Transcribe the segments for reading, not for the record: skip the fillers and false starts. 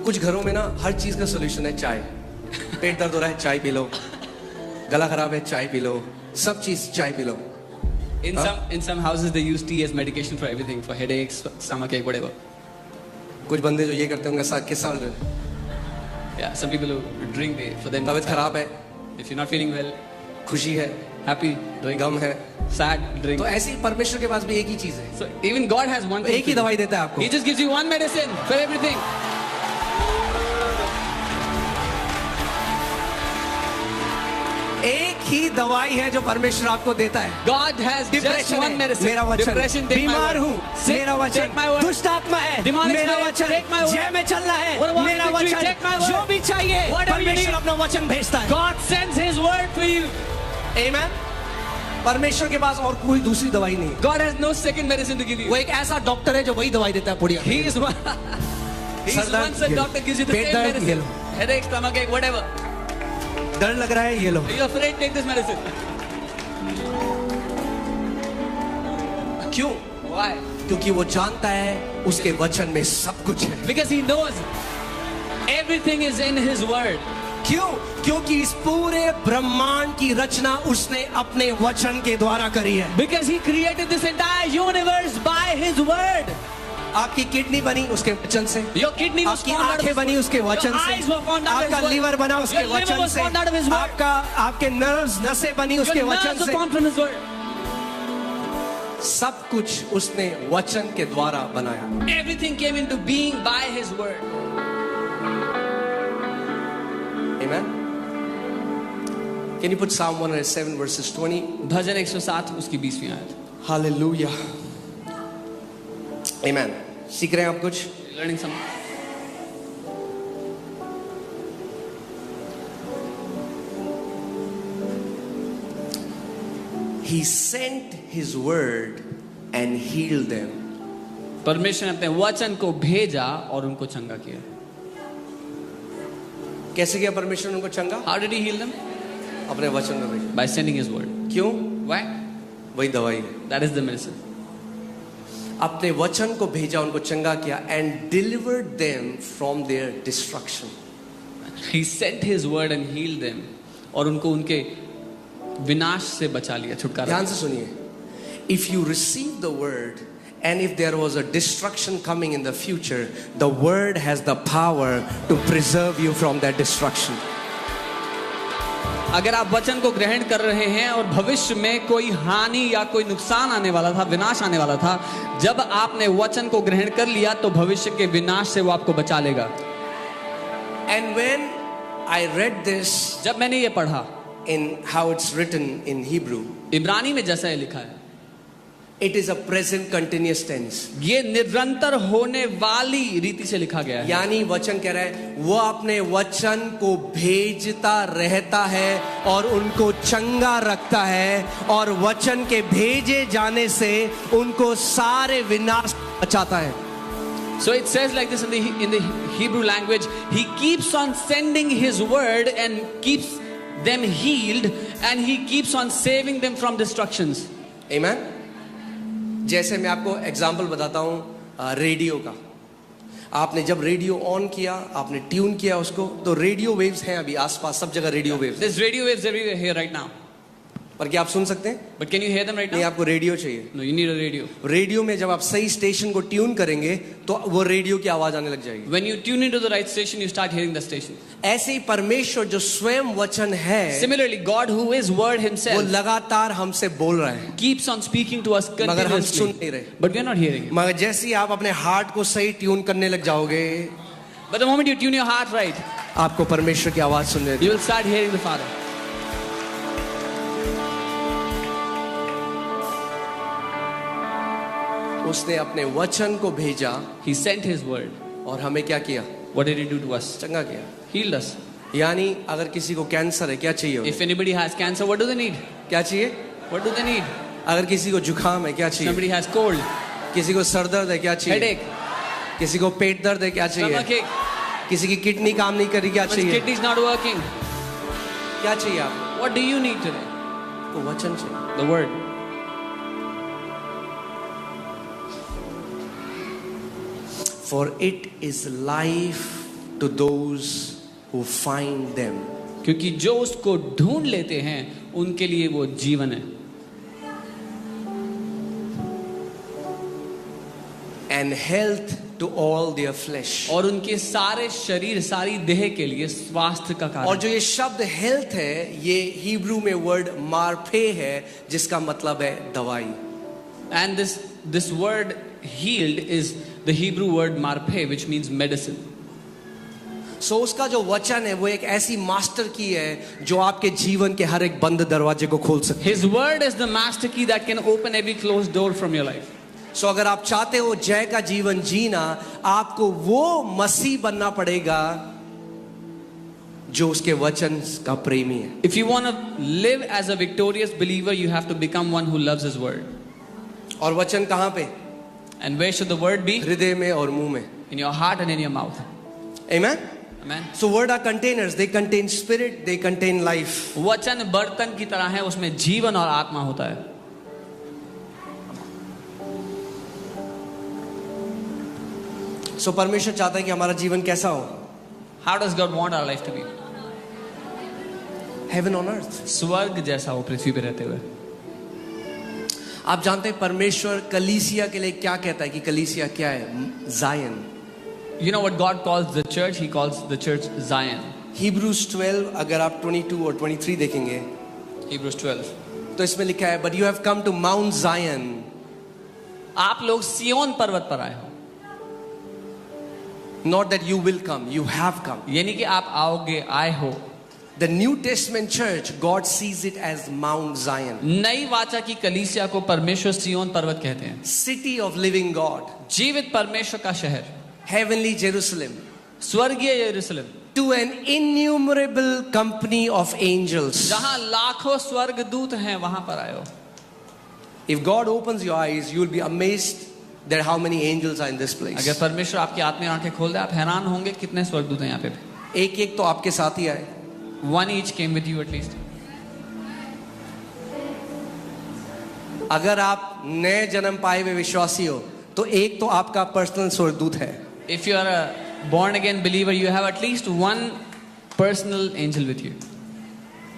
कुछ घरों में ना हर चीज का सोल्यूशन है चाय। पेट दर्द हो रहा है चाय पी लो, गला खराब है चाय पी लो, सब चीज चाय P low. In some houses they use tea as medication for everything, for headaches, stomachache, whatever. कुछ बंदे जो ये करते होंगे साथ किस्सा। Yeah, some people who drink they, for them. तबीयत खराब है, If you're not feeling well, खुशी है, happy, drink. गम है, Sad, drink. तो ऐसे ही परमेश्वर के पास भी एक ही चीज है। So even God has one तो thing. एक ही दवाई देता है आपको। He just gives you one medicine for everything. एक ही दवाई है जो परमेश्वर आपको देता है। God has just one medicine. मेरा वचन, Depression, take my बीमार word. हूँ, Sick, मेरा वचन, take my word. दुष्ट आत्मा है, Demonic मेरा spirit, वचन, take my word. जय में चलना है, What about मेरा victory? वचन, Take my word. जो भी चाहिए Whatever you परमेश्वर need. अपना वचन भेजता है। God sends His word for you. Amen? परमेश्वर के पास और कोई दूसरी दवाई नहीं है। God has no second medicine to give you. वो एक ऐसा डॉक्टर है जो वही दवाई देता है। पुड़िया He is one. He is sir दर्द, once a ये लो। doctor gives you the pet same दर्द, ये medicine. लो। Headache, stomachache, whatever. डर लग रहा है, ये लो। You're afraid, take this medicine. क्यों? Why? क्योंकि वो जानता है उसके वचन में सब कुछ है। Because He knows everything is in His word. क्यों? क्योंकि इस पूरे ब्रह्मांड की रचना उसने अपने वचन के द्वारा करी है। Because He created this entire universe by His word. आपकी किडनी बनी उसके वचन से, Your kidney was आपकी formed out of आंखें His बनी word. उसके वचन Your से, eyes were formed out of आपका His word. लीवर बना उसके Your liver वचन was से, formed out of His word. आपके नर्व्स नसें बनी उसके Your वचन nerves were से। formed from His word. सब कुछ उसने वचन के द्वारा बनाया। Everything came into being by His word. Amen? Can you put Psalm 107 verses 20? भजन 107 उसकी 20वीं आयत. Hallelujah. Amen. सीख रहे हैं आप कुछ? Learning some. He sent his word and healed them. परमेश्वर ने अपने वचन को भेजा और उनको चंगा किया. कैसे किया परमेश्वर ने उनको चंगा? How did He heal them? अपने वचन में भेजा। By sending His word. क्यों? Why? वही दवाई है। That is the medicine. अपने वचन को भेजा, उनको चंगा किया and delivered them from their destruction. He sent His word and healed them. और उनको उनके विनाश से बचा लिया, छुटकारा. ध्यान से सुनिए. If you receive the word and if there was a destruction coming in the future, the word has the power to preserve you from that destruction. अगर आप वचन को ग्रहण कर रहे हैं और भविष्य में कोई हानि या कोई नुकसान आने वाला था, विनाश आने वाला था, जब आपने वचन को ग्रहण कर लिया तो भविष्य के विनाश से वो आपको बचा लेगा. And when I read this जब मैंने ये पढ़ा in how it's written in Hebrew, इब्रानी में जैसा ये लिखा है, it is a present continuous tense. ये निरंतर होने वाली रीति से लिखा गया है. यानी वचन कह रहा है वो अपने वचन को भेजता रहता है और उनको चंगा रखता है और वचन के भेजे जाने से उनको सारे विनाश बचाता है. So it says like this in the Hebrew language, He keeps on sending His word and keeps them healed and He keeps on saving them from destructions. Amen. जैसे मैं आपको एग्जाम्पल बताता हूँ रेडियो का. आपने जब रेडियो ऑन किया, आपने ट्यून किया उसको, तो रेडियो वेव्स हैं अभी आसपास सब जगह radio waves. There's radio waves everywhere here right now. पर क्या आप सुन सकते हैं? But can you hear them right नहीं, now? आपको रेडियो चाहिए. No, you need a radio. Radio में जब आप सही स्टेशन को ट्यून करेंगे तो वो रेडियो की आवाज आने लग जाएगी. When you tune into the right station, you start hearing the station. ऐसे ही परमेश्वर जो स्वयं वचन है, Similarly, God who is word वो Himself लगातार हमसे बोल रहा है, keeps on speaking to us मगर हम सुन continuously. नहीं रहे. But we are not hearing it. मगर जैसे ही आप अपने हार्ट को सही ट्यून करने लग जाओगे, But the moment you tune your heart right, आपको परमेश्वर की आवाज सुनने you will start hearing the Father. उसने अपने वचन को भेजा He sent His word. और हमें क्या किया? What did He do to us? चंगा किया. Healed us. यानी अगर किसी को कैंसर है क्या चाहिए उन्हें? If anybody has cancer, what do they need? क्या चाहिए? What do they need? अगर किसी को जुकाम है क्या चाहिए? Somebody has cold, किसी को सर दर्द है क्या चाहिए? headache, किसी को पेट दर्द है क्या चाहिए? stomachache, किसी की किडनी काम नहीं कर रही क्या one's चाहिए? kidneys not working. क्या चाहिए आपको? What do you need today? तो वचन चाहिए. The word. For it is life to those who find them. क्योंकि जो उसको ढूंढ लेते हैं उनके लिए वो जीवन है. And health to all their flesh. और उनके सारे शरीर, सारी देह के लिए स्वास्थ्य का और कारण. जो ये शब्द हेल्थ है, ये हिब्रू में वर्ड मार्फे है, जिसका मतलब है दवाई. And this word healed is the Hebrew word marpe, which means medicine. सो उसका जो वचन है वो एक ऐसी मास्टर की है जो आपके जीवन के हर एक बंद दरवाजे को खोल सकती है. His word is the master key that can open every closed door from your life. सो अगर आप चाहते हो जय का जीवन जीना, आपको वो मसीह बनना पड़ेगा जो उसके वचन का प्रेमी है. If you want to live as a victorious believer, you have to become one who loves his word. और वचन कहाँ पे? And where should the word be? हृदय में और मुंह में. In your heart and in your mouth. Amen. Amen. So word are containers. They contain spirit. They contain life. वचन बर्तन की तरह है, उसमें जीवन और आत्मा होता है. So परमेश्वर चाहता है कि हमारा जीवन कैसा हो? How does God want our life to be? Heaven on earth. स्वर्ग जैसा हो पृथ्वी पे रहते हुए. आप जानते हैं परमेश्वर कलीसिया के लिए क्या कहता है कि कलीसिया क्या है? Zion. You know what God calls the church? He calls the church Zion. Hebrews 12 अगर आप 22 और 23 देखेंगे Hebrews 12. तो इसमें लिखा है, but you have come to Mount Zion. आप लोग सियोन पर्वत पर आए हो. Not that you will come, you have come. यानी कि आप आओगे, आए हो. The New Testament church, God sees it as Mount Zion. नई वाचा की कलीसिया को परमेश्वर सियोन पर्वत कहते हैं. City of living God. जीवित परमेश्वर का शहर. Heavenly Jerusalem. स्वर्गीय यरूशलेम. To an innumerable company of angels. जहां लाखों स्वर्गदूत हैं, वहां पर आए हो. If God opens your eyes, you will be amazed that how many angels are in this place. अगर परमेश्वर आपकी आत्मीय आंखें खोल दे, आप हैरान होंगे कितने स्वर्गदूत हैं यहाँ पे. एक एक तो आपके साथ ही आए. One each came with you at least. अगर आप नए जन्म पाए हुए विश्वासी हो तो एक तो आपका पर्सनल स्वर्गदूत है. If you are a born again believer, you have at least one personal angel with you.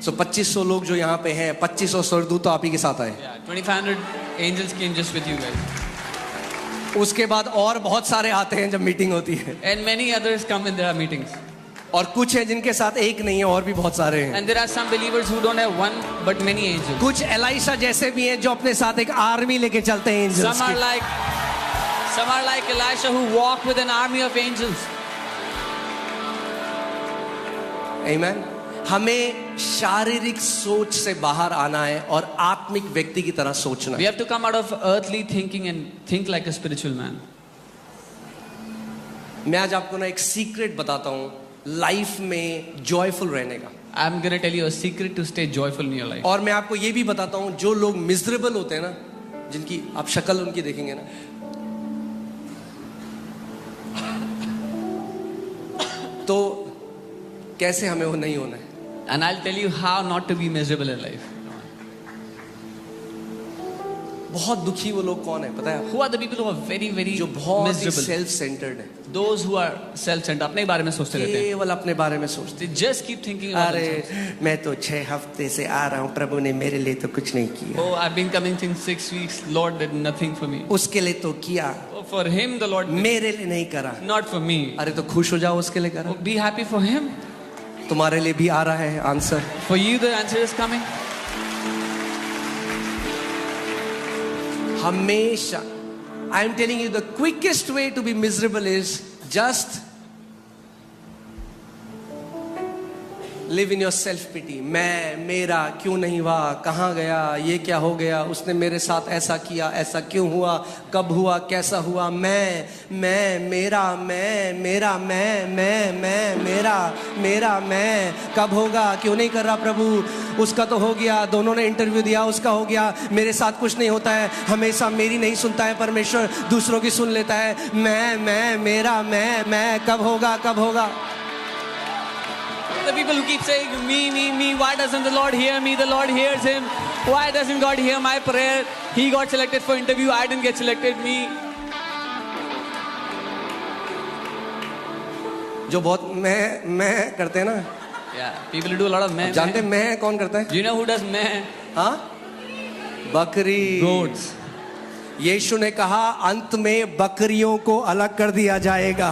So 2500 लोग जो यहाँ पे हैं, 2500 स्वर्गदूत तो आप ही के साथ आए. Yeah, 2500 angels came just with you guys. उसके बाद और बहुत सारे आते हैं जब मीटिंग होती है. And many others come when there are meetings. और कुछ हैं जिनके साथ एक नहीं है, और भी बहुत सारे हैं. And there are some believers who don't have one but many angels. कुछ एलाइशा जैसे भी हैं जो अपने साथ एक आर्मी लेके चलते हैं angels Some are like Elisha who walk with an army of angels. Amen. हमें शारीरिक सोच से बाहर आना है और आत्मिक व्यक्ति की तरह सोचना We है. have to come out of earthly thinking and think like a spiritual man. मैं आज आपको ना एक सीक्रेट बताता हूँ लाइफ में जॉयफुल रहने का. I'm going to tell you a secret to stay joyful in your life. और मैं आपको ये भी बताता हूँ जो लोग मिजरेबल होते हैं ना, जिनकी आप शक्ल उनकी देखेंगे ना, तो कैसे हमें वो नहीं होना है. And I'll tell you how not to be miserable in life. बहुत दुखी वो लोग कौन है पता है? Who are the people who are very, very जो बहुत miserable? सेल्फ सेंटर्ड है. Those who are self-centered, अपने बारे में सोचते रहते हैं. केवल अपने बारे में सोचते. They just keep thinking about themselves. अरे मैं तो 6 हफ्ते से आ रहा हूँ, प्रभु ने मेरे लिए तो कुछ नहीं किया. Oh, I've been coming since 6 weeks. Lord did nothing for me. उसके लिए तो किया, Oh, for him the Lord did. मेरे लिए नहीं करा. Not for me. अरे तो खुश हो जाओ, उसके लिए करा. Oh, be happy for him. तुम्हारे लिए भी आ रहा है answer. For you the answer is coming. हमेशा I am telling you the quickest way to be miserable is just live in your self pity. मैं, मेरा, क्यों नहीं हुआ, कहाँ गया, ये क्या हो गया, उसने मेरे साथ ऐसा किया, ऐसा क्यों हुआ, कब हुआ, कैसा हुआ. मैं, मेरा, मेरा, मेरा, मैं, कब होगा, क्यों नहीं कर रहा प्रभु, उसका तो हो गया, दोनों ने इंटरव्यू दिया, उसका हो गया, मेरे साथ कुछ नहीं होता है. हमेशा मेरी नहीं सुनता है परमेश्वर, दूसरों की सुन लेता है. मैं, मेरा, मैं, कब होगा. The people who keep saying me, why doesn't the Lord hear me? The Lord hears him. Why doesn't God hear my prayer? He got selected for interview, I didn't get selected. Me. जो बहुत मैं करते हैं ना, Yeah, people who do a lot of meh. जानते हैं मैं कौन करता है? Do you know who does meh? हाँ, बकरी। Goats. यीशु ने कहा अंत में बकरियों को अलग कर दिया जाएगा।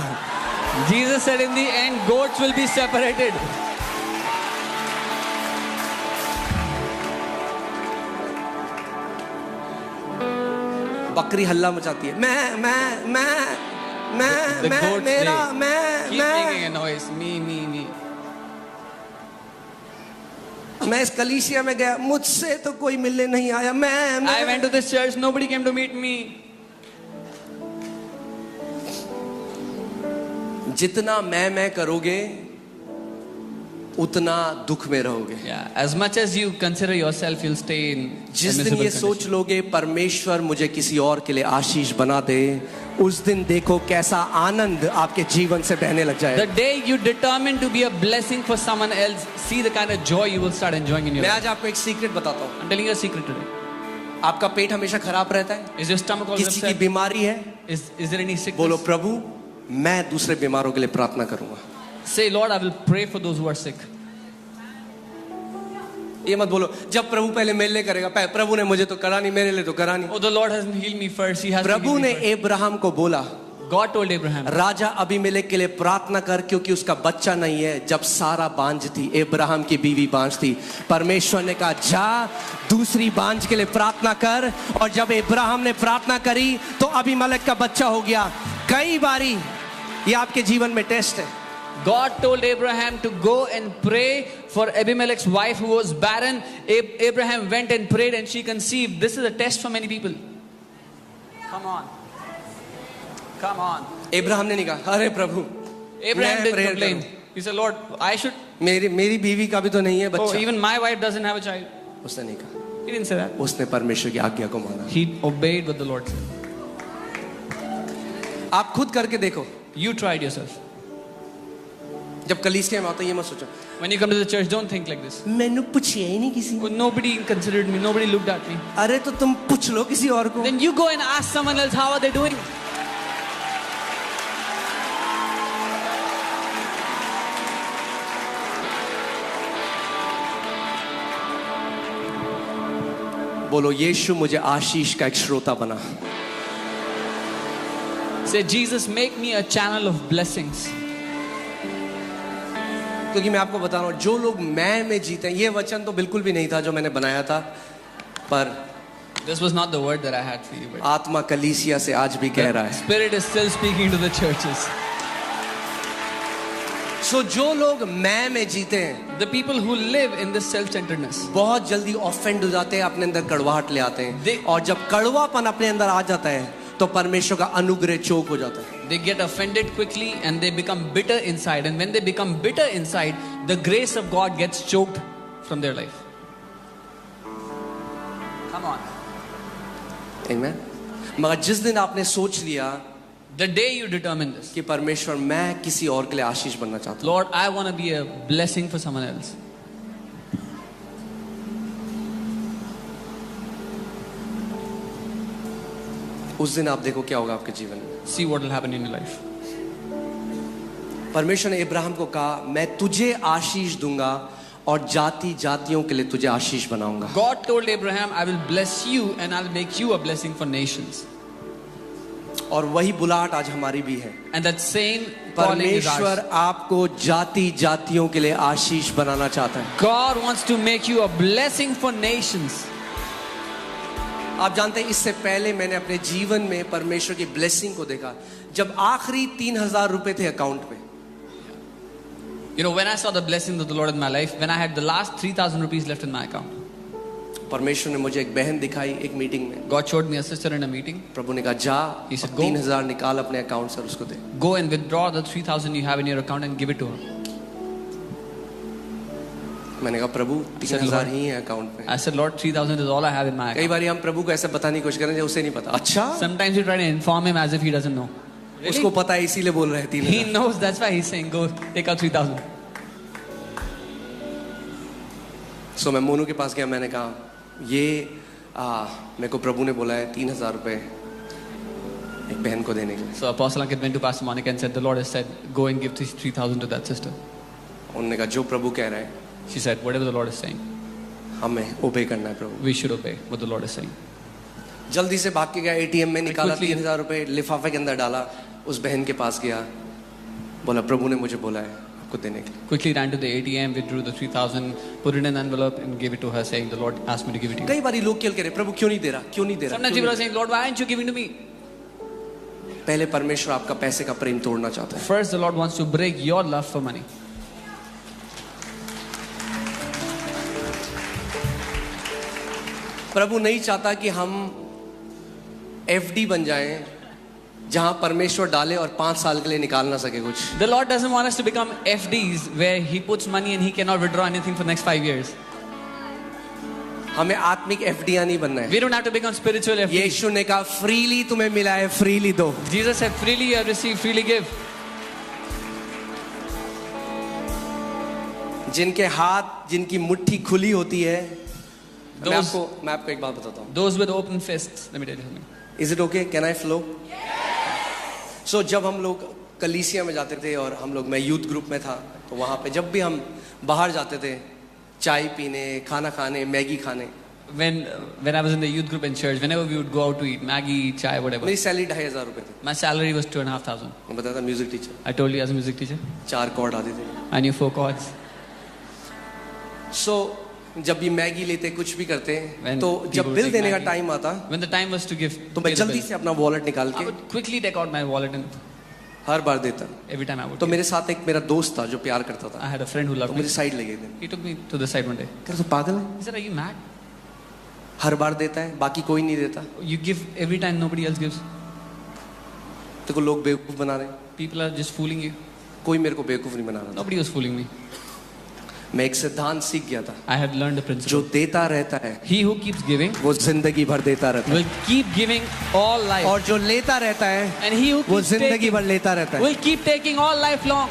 Jesus said in the end, goats will be separated. बकरी हल्ला मचाती है, मैं The goats, मेरा they keep making a मैं noise. Me. मैं इस कलीसिया में गया, मुझसे तो कोई मिलने नहीं आया, I went to this church, nobody came to meet me. जितना मैं करोगे उतना दुख में रहोगे। Yeah, as much as you consider yourself, you'll stay in a जिस दिन miserable ये सोच condition. लोगे परमेश्वर मुझे किसी और के लिए आशीष बना दे, उस दिन देखो कैसा आनंद आपके जीवन से बहने लग The जाएगा। day you determine to be a blessing for someone else, see the kind of joy you will start enjoying in your मैं life. आज आपको एक सीक्रेट बताता हूँ। I'm telling you a secret today. आपका पेट हमेशा खराब रहता है, Is your stomach always किसी की upset? बीमारी है, Is there any sickness? बोलो प्रभु मैं दूसरे बीमारों के लिए प्रार्थना करूंगा। Say, Lord, I will pray for those who are sick. ये मत बोलो जब प्रभु पहले मेरे लिए करेगा, प्रभु ने मुझे तो करा नहीं, मेरे लिए तो करा नहीं। Oh, the Lord hasn't healed me first. He has to Prabhu heal ने me first. अब्राहम को बोला God told Abraham, राजा अबीमेलेक के लिए प्रार्थना कर क्योंकि उसका बच्चा नहीं है। जब सारा बांझ थी, अब्राहम की बीवी बांझ थी, परमेश्वर ने कहा जा दूसरी बांझ के लिए प्रार्थना कर। और जब अब्राहम ने प्रार्थना करी तो अबीमेलेक का बच्चा हो गया। कई बारी ये आपके जीवन में टेस्ट है। God told Abraham to go and pray for Abimelech's wife who was barren. Abraham went and prayed and she conceived. This is a test for many people. Come on. Abraham ने नहीं कहा अरे प्रभु Abraham मैं didn't prayer complain. करूं। He said, Lord, I should. मेरी बीवी का भी तो नहीं है Oh, बच्चा। even my wife doesn't have a child. उसने नहीं कहा, He didn't say that. उसने परमेश्वर की आज्ञा को माना। He obeyed what the Lord said. आप खुद करके देखो, You tried yourself. जब कलीसिया में आता ये मत सोचो When you come to the church, don't think like this. मैंने पूछा ही नहीं किसी ने। Oh, nobody considered me. Nobody looked at me. अरे तो तुम पूछ लो किसी और को। Then you go and ask someone else, how are they doing? बोलो यीशु मुझे आशीष का एक श्रोता बना। Say, Jesus, make me a channel of blessings. क्योंकि मैं आपको बता रहा हूँ जो लोग मैं में जीते हैं, ये वचन तो बिल्कुल भी नहीं था जो मैंने बनाया था, पर This was not the word that I had for you, but आत्मा कलीसिया से आज भी कह रहा the है। Spirit is still speaking to the churches. सो जो लोग मैं में जीते हैं The people who live in this self-centeredness, बहुत जल्दी ऑफेंड हो जाते हैं, अपने अंदर कड़वाहट ले आते हैं। They- और जब कड़वापन अपने अंदर आ जाता है तो परमेश्वर का अनुग्रह चोक हो जाता है। they get offended quickly and they become bitter inside. And when they become bitter inside, the grace of God gets choked from their life. Come on. Amen? मगर जिस दिन आपने सोच लिया The day you determine this, कि परमेश्वर मैं किसी और के लिए आशीष बनना चाहता हूँ, Lord, I want to be a blessing for someone else. उस दिन आप देखो क्या होगा आपके जीवन में। See what will happen in your life. परमेश्वर ने अब्राहम को कहा मैं तुझे आशीष दूंगा और जाति जातियों के लिए तुझे आशीष बनाऊंगा। God told Abraham, I will bless you and I'll make you a blessing for nations. और वही बुलाहट आज हमारी भी है। And that same calling is परमेश्वर ours. आपको जाति जातियों के लिए आशीष बनाना चाहता है। God wants to make you a blessing for nations. आप जानते हैं इससे पहले मैंने अपने जीवन में परमेश्वर की ब्लेसिंग को देखा जब आखिरी 3,000 रुपए थे अकाउंट में। You know, when I saw the blessings of the Lord in my life, when I had the last 3,000 rupees left in my account, परमेश्वर ने मुझे एक बहन दिखाई एक मीटिंग में। God showed me a sister in a meeting. प्रभु ने कहा जा He said, 3,000 निकाल अपने अकाउंट से और उसको दे। Go and withdraw the 3,000 you have in your account and give it to her. मैंने कहा प्रभु said, 3,000 Lord, ही है अकाउंट में। I said, Lord, 3,000 is all I have in my कई account. बार हम प्रभु को ऐसे बताने की कोशिश करें जो उसे नहीं पता। अच्छा Sometimes you try to inform him as if he doesn't know. उसको पता है इसीलिए बोल रहे हैं He 3,000। knows, that's why he's saying, go take out 3,000. सो मैं मोनू के पास गया, मैंने कहा ये मेरे को प्रभु ने बोला है 3,000 रुपए एक बहन को देने के लिए। So Apostle Ankit went to Pastor Monica and said, the Lord has said, go and give 3,000 to that sister. उन्होंने कहा जो प्रभु कह रहा है She said, whatever the Lord is saying, हमें ओबे करना है प्रभु। we should obey what the Lord is saying. जल्दी से भाग के गया, एटीएम में निकाला, Quickly. 3,000 रुपए लिफाफे के अंदर डाला, उस बहन के पास गया, बोला प्रभु ने मुझे बोला है आपको देने के लिए। Quickly ran to the ATM, withdrew the 3,000, put it in an envelope and gave it to her, saying, the Lord asked me to give it to you. कई बारी लोग क्या कह रहे प्रभु क्यों नहीं दे रहा, क्यों नहीं दे रहा, Sometimes क्यों people are नहीं saying, Lord, why aren't you giving to me? दे रहा? पहले परमेश्वर आपका पैसे का प्रेम तोड़ना चाहता है। First, the Lord wants to break your love for money. प्रभु नहीं चाहता कि हम एफडी बन जाएं जहां परमेश्वर डाले और 5 साल के लिए निकाल ना सके कुछ। The Lord doesn't want us to become FDs where He puts money and He cannot withdraw anything for the next 5 years. हमें आत्मिक एफडियां नहीं बनना है। We don't have to become spiritual FDs. यीशु ने कहा फ्रीली तुम्हें मिला है, फ्रीली दो। Jesus said, freely you have received, freely give. जिनके हाथ, जिनकी मुट्ठी खुली होती है, मैं Those- आपको एक बात बताता हूँ। Those with open fists, let me tell you something. Is it okay? Can I flow? So जब हम लोग कलीसिया में जाते थे और मैं यूथ ग्रुप में था, तो वहाँ पे जब भी हम बाहर जाते थे चाय पीने, खाना खाने, मैगी खाने, When I was in the youth group in church, whenever we would go out to eat Maggie, chai, whatever, मेरी सैलरी 2,500 रुपए थी। my salary was 2,500. मैं बताया था music teacher, I told you as a music teacher, 4 chord आते थे। I knew 4 chords. So जब भी मैगी लेते कुछ भी करते, When तो people जब would बिल take देने का Maggie, टाइम आता, When the time was to give, तो pay मैं the जल्दी bill, से अपना वॉलेट निकाल I के would quickly take out my wallet and हर बार देता। every time I would तो give. मेरे साथ एक मेरा दोस्त था जो प्यार करता था, I had a friend who तो loved me. मुझे साइड ले गए थे, He took me to the side one day. कह रहा तू पागल है, He said, are you mad? हर बार देता है, बाकी कोई नहीं देता, You give every time nobody else gives. तेरे को लोग बेवकूफ बना रहे हैं। People are just fooling you. कोई मेरे को बेवकूफ नहीं बना रहा था। Nobody was fooling me. मैं एक सिद्धांत सीख गया था, I had learned the जो principle. देता रहता है He who keeps giving वो जिंदगी भर देता रहता है, will keep giving all life. और जो लेता रहता है And he who वो keeps जिंदगी taking भर लेता रहता है। will keep taking all life long.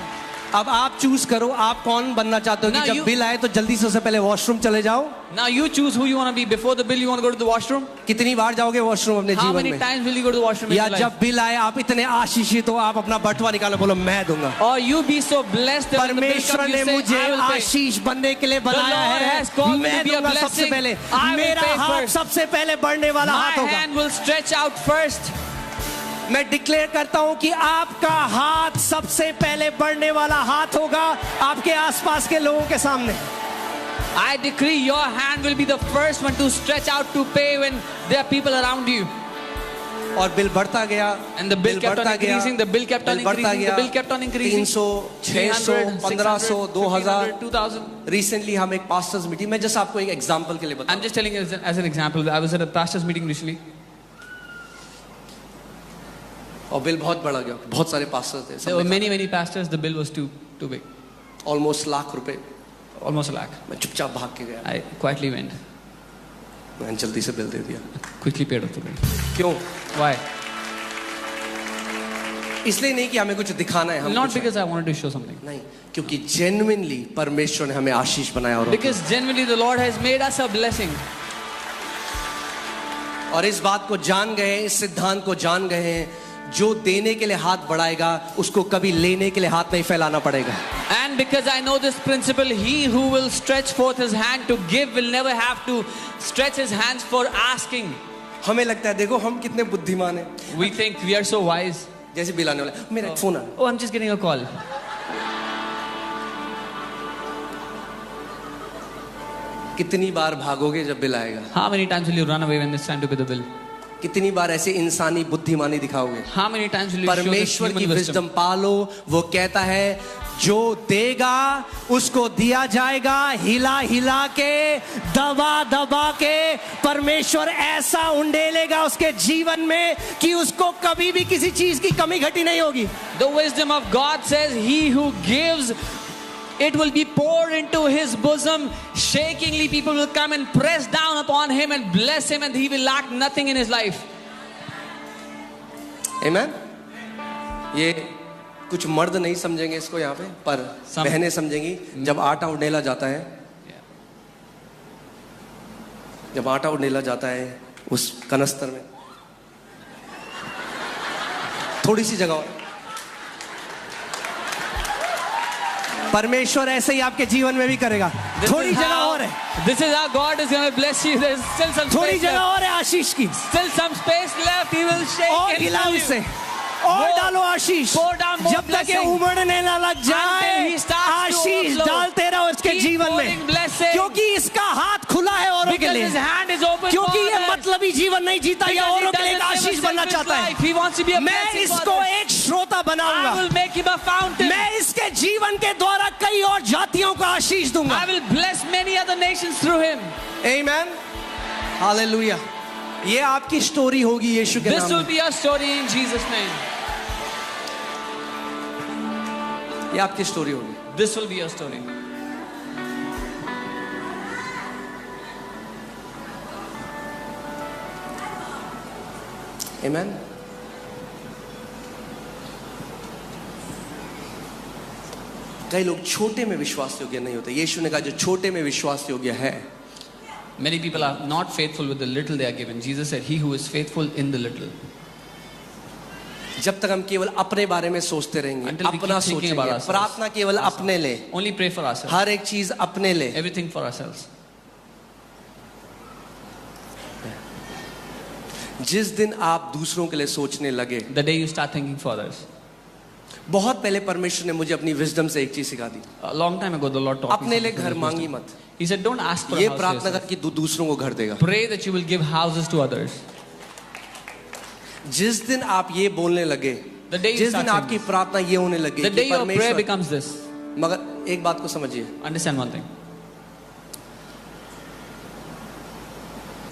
अब आप चूज करो, आप कौन बनना चाहते हो कि Now जब you- बिल आए तो जल्दी से उससे पहले वॉशरूम चले जाओ। Now you choose who you want to be. Before the bill, you want to go to the washroom? कितनी बार जाओगे वॉशरूम अपने How जीवन many में? times will you go to the washroom in या your life? जब bill आए आप इतने आशीषित हो, आप अपना बटुआ निकालो, बोलो मैं दूंगा। Or you be so blessed that when the bill परमेश्वर comes, ने you say, मुझे I will pay. आशीष बनने के लिए बनाया Lord है, has called me मैं to be a दूंगा सबसे blessing. पहले। I will मेरा pay हाथ first. सबसे पहले बढ़ने वाला My हाथ होगा। hand will stretch out first. मैं डिक्लेयर करता हूं कि आपका हाथ सबसे पहले बढ़ने वाला हाथ होगा आपके आसपास के लोगों के सामने। I decree your hand will be the first one to stretch out to pay when there are people around you. और बिल बढ़ता गया, And the bill kept on बढ़ता गया, increasing, the bill kept on bill बढ़ता increasing, गया, the bill kept on increasing. 300, 600, 300, 1500, 2000। 2000. Recently हम एक pastors meeting में, जस्ट आपको एक एग्जांपल के लिए बता, I'm just telling you as an example. I was at a pastor's meeting recently. और बिल बहुत बढ़ा गया, बहुत सारे पास्टर्स थे, There were many pastors. The bill was too big, almost lakh रुपए। almost a lakh. मैं चुपचाप भाग के गया, I quietly went, मैंने जल्दी से बिल दे दिया। quickly paid off the bill. क्यों? Why? इसलिए नहीं कि हमें कुछ दिखाना है, हम Not कुछ because I wanted to show something. नहीं, क्योंकि जेन्युइनली परमेश्वर ने हमें आशीष बनाया और Because genuinely the Lord has made us a blessing. और इस बात को जान गए, इस सिद्धांत को जान गए हैं, जो देने के लिए हाथ बढ़ाएगा उसको कभी लेने के लिए हाथ नहीं फैलाना पड़ेगा। And because I know this principle, he who will stretch forth his hand to give will never have to stretch his hands for asking. हमें लगता है देखो हम कितने बुद्धिमान हैं, We think we are so wise. जैसे बिल आने वाला है, मेरा फोन आ, Oh, I'm just getting a call. कितनी बार भागोगे जब बिल आएगा? How many times will you run away when it's time to pay the bill? कितनी बार ऐसे इंसानी बुद्धिमानी दिखाओगे? How many times will you show this परमेश्वर की human wisdom? विजडम पालो। वो कहता है जो देगा उसको दिया जाएगा, हिला हिला के, दबा दबा के परमेश्वर ऐसा उंडेलेगा उसके जीवन में कि उसको कभी भी किसी चीज की कमी घटी नहीं होगी। The wisdom of God says, he who gives, it will be poured into his bosom. Shakingly, people will come and press down upon him and bless him, and he will lack nothing in his life. Amen? ये कुछ मर्द नहीं समझेंगे इसको यहाँ पे, पर बहनें समझेंगी। जब आटा उंडेला जाता है, जब आटा उंडेला जाता है उस कनस्तर में, थोड़ी सी जगह और। परमेश्वर ऐसे ही आपके जीवन में भी करेगा। थोड़ी जगह और है, This is how God is going to bless you. There's still some थोड़ी space जगह left. और है आशीष की। Still some space left. He will shake और and हिलाओ fill you. इसे और More- डालो आशीष। pour down more जब तक ये blessing. उमड़ने ना लग जाए, Until he starts to Ashish overflow. डालते रहो इसके Keep जीवन pouring में, blessing. क्योंकि इसका हाथ खुला है औरों के Because लिए। his hand is open क्योंकि for ये others. मतलबी जीवन नहीं जीता, ये Because he औरों के लिए एक doesn't live a आशीष बनना selfish चाहता है। life. He wants to be a मैं blessing for इसको others. एक श्रोता I बनाऊंगा। will make him a fountain. मैं इसके जीवन के द्वारा कई और जातियों को आशीष दूंगा। I will bless many other nations through him. Amen, hallelujah. ये आपकी स्टोरी होगी यीशु के This नाम will में। be your story in Jesus' name. ये आपकी स्टोरी होगी। This will be your story. आमेन। कई लोग छोटे में विश्वास योग्य नहीं होते। यीशु ने कहा जो छोटे में विश्वास योग्य है, Many people are not faithful with the little they are given. Jesus said, he who is faithful in the little. जब तक हम केवल अपने बारे में सोचते रहेंगे, Until we अपना keep thinking about सोचेंगे, ourselves. प्रार्थना केवल अपने ले, Only pray for ourselves. हर एक चीज अपने ले, Everything for ourselves. जिस दिन आप दूसरों के लिए सोचने लगे, The day you start thinking for others. बहुत पहले परमेश्वर ने मुझे अपनी विजडम से एक चीज सिखा दी, A long time ago, the Lord taught me अपने लिए something घर from मांगी wisdom. मत। He said, don't ask for a ये house for प्रार्थना yourself. कर कि तू दूसरों को घर देगा। Pray that you will give houses to others. जिस दिन आप ये बोलने लगे, The day you जिस start दिन आपकी saying प्रार्थना ये होने लगे The कि day your prayer परमेश्वर, becomes this. मगर एक बात को समझिए, Understand one thing.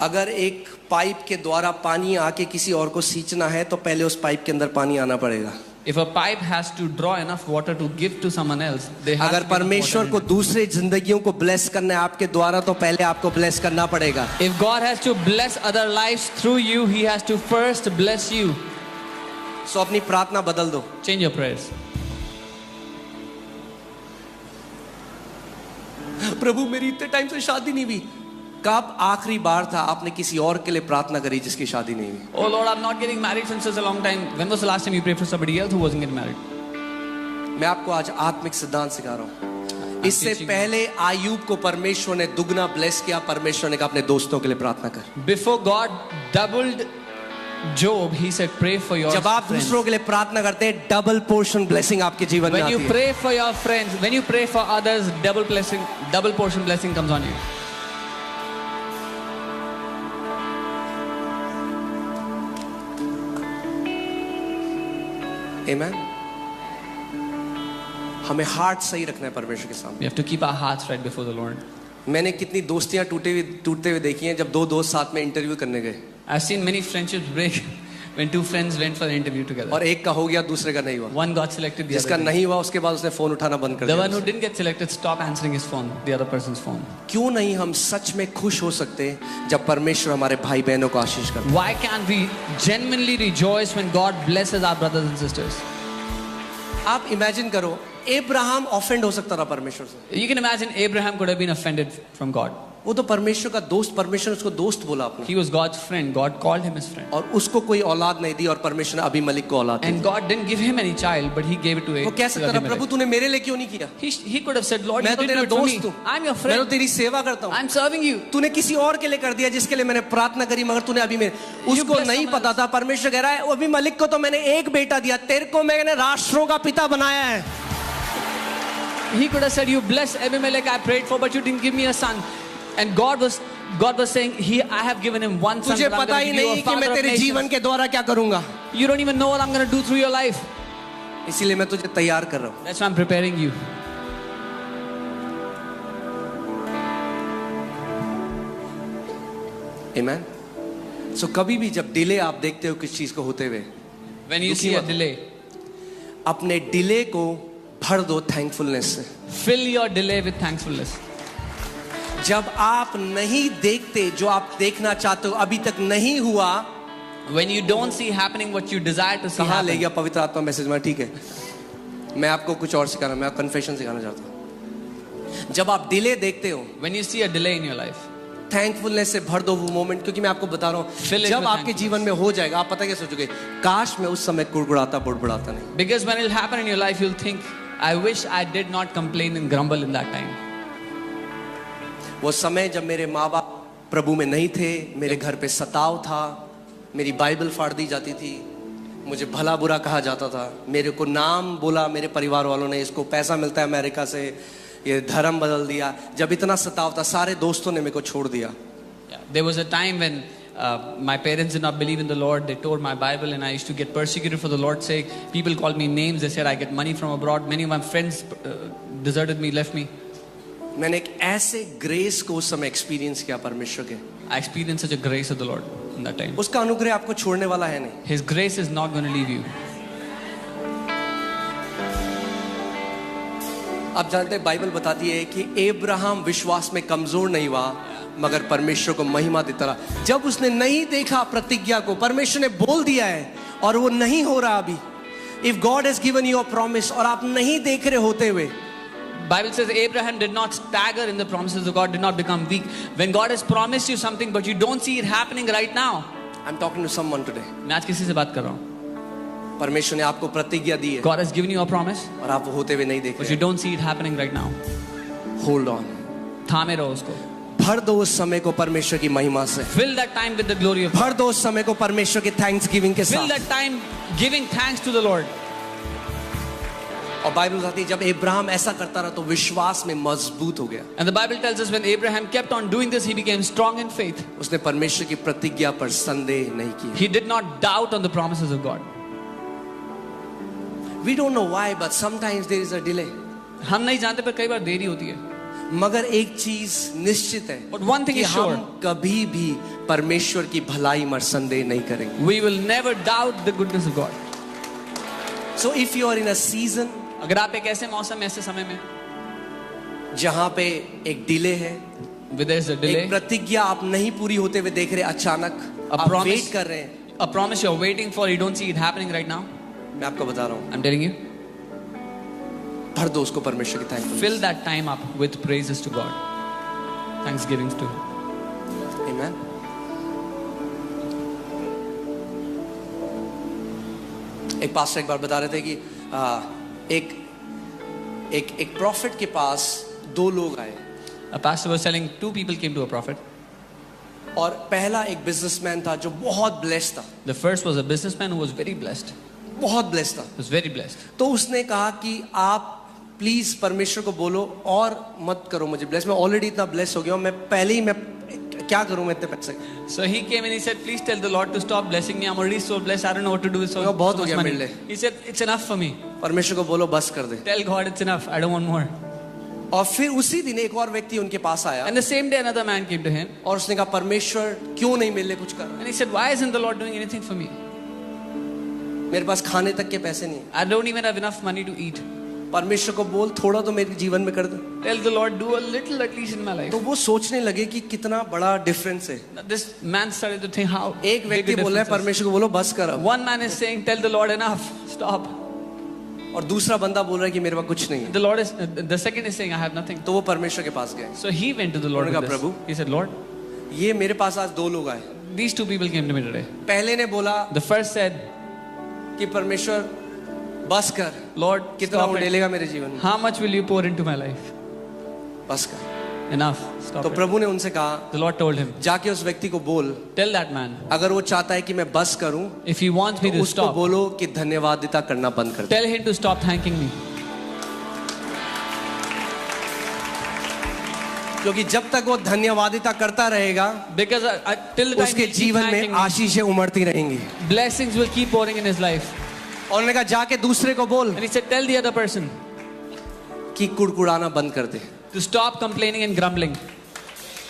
अगर एक पाइप के द्वारा पानी आके किसी और को सींचना है तो पहले उस पाइप के अंदर पानी आना पड़ेगा। If a pipe has to draw enough water to give to someone else, they have अगर to give enough परमेश्वर water को in it. दूसरे जिंदगियों को ब्लेस करना है आपके द्वारा, तो पहले आपको ब्लेस करना पड़ेगा। If God has to bless other lives through you, He has to first bless you. सो अपनी प्रार्थना बदल दो। Change your prayers. प्रभु मेरी इतने टाइम से शादी नहीं हुई। कब आखिरी बार था आपने किसी और के लिए प्रार्थना करी जिसकी शादी नहीं हुई? Oh Lord, I'm not getting married since such a long time. When was the last time you prayed for somebody else who wasn't getting married? मैं आपको आज आत्मिक सिद्धांत सिखा रहा हूँ। इससे teaching you. पहले आयूब को परमेश्वर ने दुगना ब्लेस किया। परमेश्वर ने कहा अपने दोस्तों के लिए प्रार्थना कर। Before God doubled Job, He said, pray for your जब आप friends. दूसरों के लिए प्रार्थना करते हैं, डबल पोर्शन ब्लेसिंग आपके जीवन में When you आती है। pray for your friends, when you pray for others, double portion blessing comes on you. आमेन। हमें हार्ट सही रखना है परमेश्वर के सामने। We have to keep our hearts right before the Lord. मैंने कितनी दोस्तियां टूटते हुए देखी हैं जब दो दोस्त साथ में इंटरव्यू करने गए I've seen many friendships break when two friends went for an interview together. और एक का हो गया, दूसरे का नहीं हुआ। One got selected, the जिसका other didn't. नहीं हुआ उसके बाद उसने फोन उठाना बंद कर The one who दिया। didn't get selected stopped answering his phone, the other person's phone. क्यों नहीं हम सच में खुश हो सकते जब परमेश्वर हमारे भाई बहनों को आशीष करता Why can't we genuinely rejoice when God blesses our brothers and sisters? है? आप इमेजिन करो, अब्राहम ऑफेंड हो सकता था परमेश्वर से। You can imagine Abraham could have been offended from God. वो तो परमेश्वर का दोस्त, परमेश्वर ने उसको दोस्त बोला अपना, He was God's friend. God called him his friend. और उसको कोई औलाद नहीं दी और परमेश्वर ने अबीमेलेक को औलाद दी। And God didn't give him any child, but He gave it to वो कह सकता था Abimelech. प्रभु तूने मेरे लिए क्यों नहीं किया? He could have said, Lord, मैं you तो did तेरा it for me. दोस्त हूँ, I'm your मैं तो friend. तेरी सेवा करता हूँ। I'm serving you. तूने किसी और के लिए कर दिया जिसके लिए मैंने प्रार्थना करी, मगर तूने अभी मेरे उसको bless नहीं someone पता था। परमेश्वर कह रहा है अभी मलिक को तो मैंने एक बेटा दिया, तेरे को मैंने राष्ट्रों का पिता बनाया है। He could have said, you bless Abimelech I prayed for, but you didn't give me a son. And God was saying, I have given him one son, तुझे but I'm पता going he to give you नहीं a कि मैं father of तेरे जीवन nations. के द्वारा क्या करूंगा, You don't even know what I'm going to do through your life. इसीलिए मैं तुझे तैयार कर रहा हूँ। That's why I'm preparing you. आमेन। सो कभी भी जब डिले आप देखते हो किस चीज को होते हुए, When you दुखी see a मत। delay, अपने डिले को भर दो थैंकफुलनेस से। fill your delay with thankfulness. जब आप नहीं देखते जो आप देखना चाहते हो, अभी तक नहीं हुआ, When you don't see happening what you desire to see कहाँ ले happen. गया पवित्र आत्मा मैसेज में? ठीक है, मैं आपको कुछ और सिखाना, मैं कन्फेशन सिखाना चाहता हूँ। जब आप डिले देखते हो, When you see a delay in your life, thankfulness से भर दो वो मोमेंट, क्योंकि मैं आपको बता रहा Fill हूँ it जब with आपके जीवन में हो जाएगा, आप पता क्या सोचोगे, काश मैं उस समय कुड़कुड़ाता बुड़बुड़ाता नहीं. Because when it'll happen in your life, you'll think, I wish I did not complain and grumble in that time. वो समय जब मेरे माँ बाप प्रभु में नहीं थे, मेरे घर पे सताव था, मेरी बाइबल फाड़ दी जाती थी, मुझे भला बुरा कहा जाता था, मेरे को नाम बोला मेरे परिवार वालों ने, इसको पैसा मिलता है अमेरिका से, ये धर्म बदल दिया. जब इतना सताव था, सारे दोस्तों ने मेरे को छोड़ दिया. Yeah. There was a time when my parents did not believe in the Lord. They tore my Bible and I used to get persecuted for the Lord's sake. People called me names. They said I get money from abroad. Many of my friends deserted me, left me. मैंने एक ऐसे grace को उस समय experience किया परमेश्वर के. I experienced such a grace of the Lord in that time. उसका अनुग्रह आपको छोड़ने वाला है नहीं. His grace is not going to leave you. आप जानते हैं बाइबल बताती है कि अब्राहम विश्वास में कमजोर नहीं हुआ, मगर परमेश्वर को महिमा देता रहा. जब उसने नहीं देखा प्रतिज्ञा को, परमेश्वर ने बोल दिया है और वो नहीं हो रहा अभी. If God has given you a promise और आप नहीं देख रहे होते हुए, Bible says Abraham did not stagger in the promises of God, did not become weak. When God has promised you something but you don't see it happening right now. I'm talking to someone today. मैं आज किसी से बात कर रहा हूँ. परमेश्वर ने आपको प्रतिज्ञा दी है God has given you a promise और आप वो होते हुए नहीं देख but you रहे. don't see it happening right now. Hold on. थामे रहो उसको. भर दो उस समय को परमेश्वर की महिमा से. Fill that time with the glory of God. भर दो उस समय को परमेश्वर के थैंक्स गिविंग के Fill साथ. that time giving thanks to the Lord. और बाइबल बताती है जब अब्राहम ऐसा करता रहा तो विश्वास में मजबूत हो गया. And the Bible tells us when Abraham kept on doing this, he became strong in faith. उसने परमेश्वर की प्रतिज्ञा पर संदेह नहीं किया. He did not doubt on the promises of God. We don't know why, but sometimes there is a delay. हम नहीं जानते पर कई बार देरी होती है. मगर एक चीज निश्चित है But one thing कि is sure. हम कभी भी परमेश्वर की भलाई में संदेह नहीं करेंगे. We will never doubt the goodness of God. So if you are in a season अगर आप एक ऐसे मौसम, ऐसे समय में जहां पे एक डिले है, with there's a एक delay, प्रतिज्ञा आप नहीं पूरी होते हुए देख रहे, अचानक आप promise- वेट कर रहे हैं, a promise you're waiting for, you don't see it happening right now. मैं आपको बता रहा हूं, I'm telling you, भर दो उसको परमेश्वर की thanks. fill that time up with praises to God, thanksgivings to Him. Amen. एक पास्टर एक बार बता रहे थे कि एक प्रॉफिट के पास दो लोग आए. A pastor was telling 2 people came to a prophet. और पहला एक बिजनेसमैन था जो बहुत ब्लेस्ड था. The first was a businessman who was very blessed. बहुत ब्लेस्ड था. He was very blessed. तो उसने कहा कि आप प्लीज परमेश्वर को बोलो और मत करो मुझे ब्लेस. मैं ऑलरेडी इतना ब्लेस हो गया हूं, मैं पहले ही मैं क्या करूं मैं इतने पैसे. So he came and he said, please tell the Lord to stop blessing me. I'm already so blessed. I don't know what to do with so बहुत हो much गया money. मेरे लिए. He said, it's enough for me. परमेश्वर को बोलो बस कर दे. Tell God it's enough. I don't want more. और फिर उसी दिन एक और व्यक्ति उनके पास आया And the same day another man came to him. और उसने कहा परमेश्वर क्यों नहीं मेरे लिए कुछ कर रहा. And he said, why isn't the Lord doing anything for me? मेरे पास खाने तक के पैसे नहीं. I don't even have enough money to eat. परमेश्वर को बोल थोड़ा तो मेरे जीवन में कर दे. Tell the Lord, do a little at least in my life. तो वो सोचने लगे कि कितना बड़ा डिफरेंस है. This man started to think how एक big व्यक्ति a बोल रहा है difference is. परमेश्वर को बोलो बस कर. One man is saying, tell the Lord enough, stop. और दूसरा बंदा बोल रहा है कि मेरे पास कुछ नहीं है. The Lord is, the second is saying, I have nothing. तो वो परमेश्वर के पास गए. So he went to the Lord उन्होंने with कहा, this. Prabhu, He said, Lord, ये मेरे पास आज दो लोग आए. these 2 people came to me today. पहले ने बोला The first said, कि परमेश्वर बस कर. Lord, कितना stop वो it. डालेगा मेरे जीवन में. How much will you pour into my life? बस कर. Enough, stop तो it. प्रभु ने उनसे कहा The Lord told him, जाके उस व्यक्ति को बोल, tell that man, अगर वो चाहता है कि मैं बस करूं if he wants me तो to उसको stop, बोलो कि धन्यवादिता करना बंद कर दे. tell him to stop thanking me. क्योंकि जब तक वो धन्यवादिता करता रहेगा Because till the time उसके he keeps जीवन में thanking me, आशीषें उमड़ती रहेंगी. blessings will keep pouring in his life. और उन्होंने कहा जाके दूसरे को बोल And he said, tell the other person कि कुड़कुड़ाना बंद कर दे. to stop complaining and grumbling.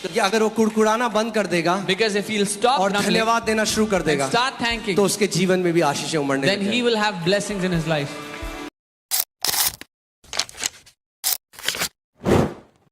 क्योंकि अगर वो कुड़कुड़ाना बंद कर देगा Because if he'll stop और grumbling धन्यवाद देना शुरू कर and देगा start thanking, तो उसके जीवन में भी आशीषें उमड़ने then he लगेंगी. will have blessings in his life.